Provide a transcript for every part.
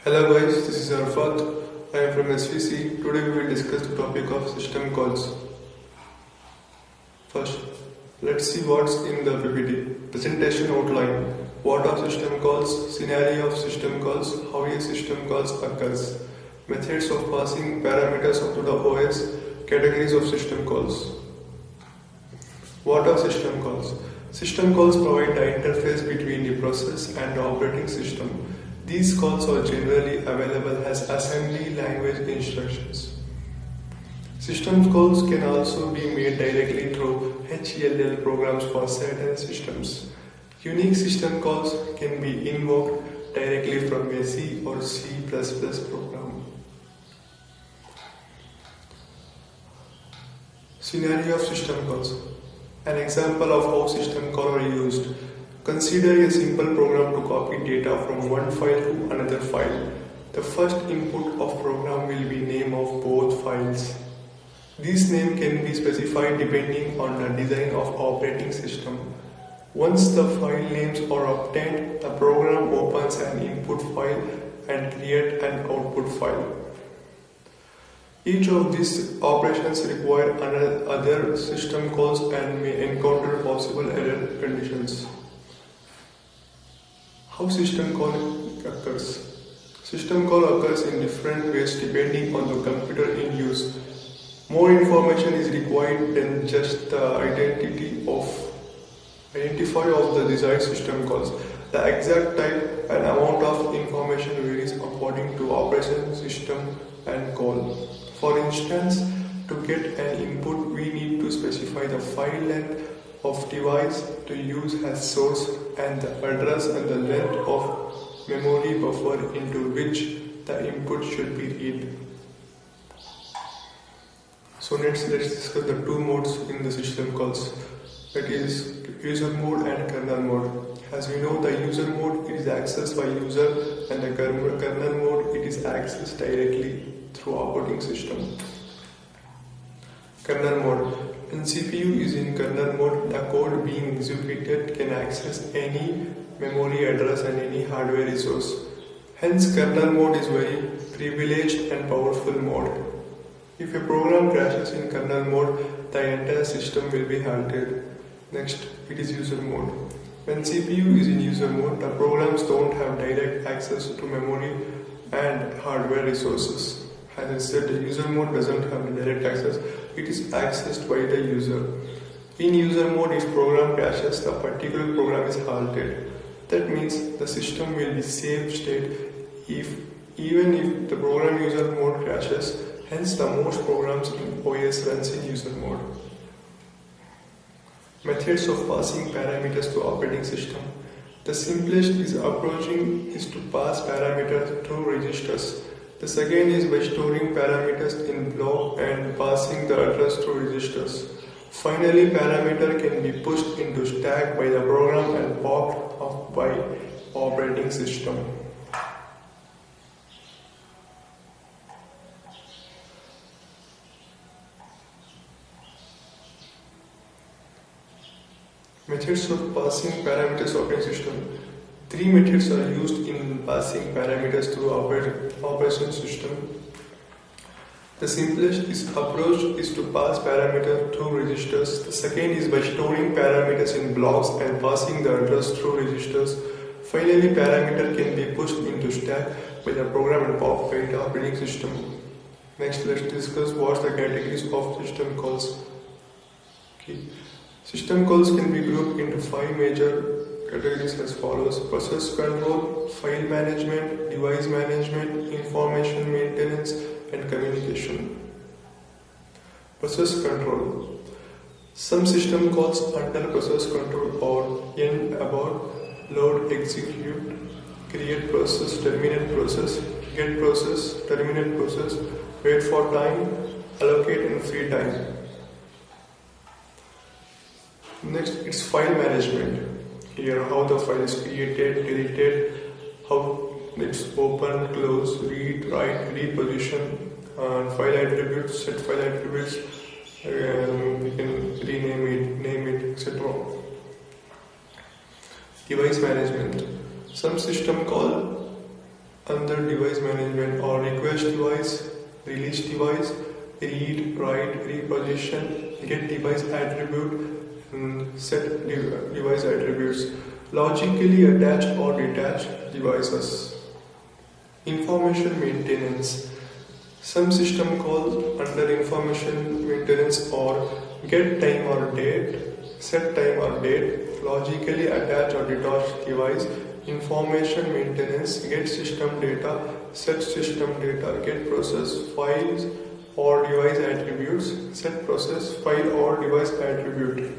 Hello guys, this is Arfat. I am from SVC. Today we will discuss the topic of system calls. First, let's see what's in the PPT. Presentation outline. What are system calls? Scenario of system calls. How a system calls occurs. Methods of passing parameters to the OS. Categories of system calls. What are system calls? System calls provide the interface between the process and the operating system. These calls are generally available as assembly language instructions. System calls can also be made directly through HLL programs for certain systems. Unique system calls can be invoked directly from a C or C++ program. Scenario of system calls. An example of how system calls are used. Consider a simple program to copy data from one file to another file. The first input of program will be name of both files. This name can be specified depending on the design of operating system. Once the file names are obtained, the program opens an input file and creates an output file. Each of these operations require other system calls and may encounter possible error conditions. How system call occurs? System call occurs in different ways depending on the computer in use. More information is required than just the identifier of the desired system calls. The exact type and amount of information varies according to operation system and call. For instance, to get an input, we need to specify the file length of device to use as source and the address and the length of memory buffer into which the input should be read. So let's discuss the two modes in the system calls. That is user mode and kernel mode. As we know, the user mode is accessed by user and the kernel mode it is accessed directly through operating system. Kernel mode. When CPU is in kernel mode, the code being executed can access any memory address and any hardware resource. Hence, kernel mode is very privileged and powerful mode. If a program crashes in kernel mode, the entire system will be halted. Next, it is user mode. When CPU is in user mode, the programs don't have direct access to memory and hardware resources. As I said, the user mode doesn't have direct access, it is accessed by the user. In user mode, if program crashes, the particular program is halted. That means the system will be safe state even if the program user mode crashes, hence the most programs in OS runs in user mode. Methods of passing parameters to operating system. The simplest approach is to pass parameters through registers. The second is by storing parameters in block and passing the address through registers. Finally, parameter can be pushed into stack by the program and popped up by operating system. Methods of passing parameters to operating system. Three methods are used in passing parameters to operation system. The simplest approach is to pass parameters through registers. The second is by storing parameters in blocks and passing the address through registers. Finally, parameter can be pushed into stack by the program and popped by the operating system. Next, let's discuss what the categories of system calls. Okay. System calls can be grouped into 5 major categories as follows: process control, file management, device management, information maintenance, and communication. Process control. Some system calls under process control are end abort, load, execute, create process, terminate process, get process, terminate process, wait for time, allocate, and free time. Next, it's file management. Here, how the file is created, deleted, how it's open, close, read, write, reposition, file attributes, set file attributes, we can rename it, name it, etc. Device management. Some system call under device management are request device, release device, read, write, reposition, get device attribute, and set device attributes. Logically attached or detached devices. Information maintenance. Some system calls under information maintenance are get time or date, set time or date, logically attached or detached device, information maintenance, get system data, set system data, get process, files or device attributes, set process, file or device attribute.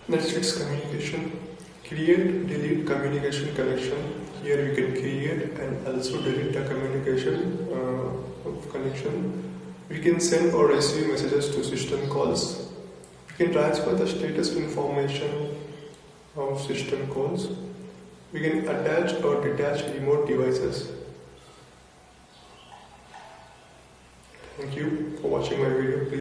Next is communication. Create, delete communication connection. Here you can create and also delete the communication connection. We can send or receive messages to system calls. We can transfer the status information of system calls. We can attach or detach remote devices. Thank you for watching my video. Please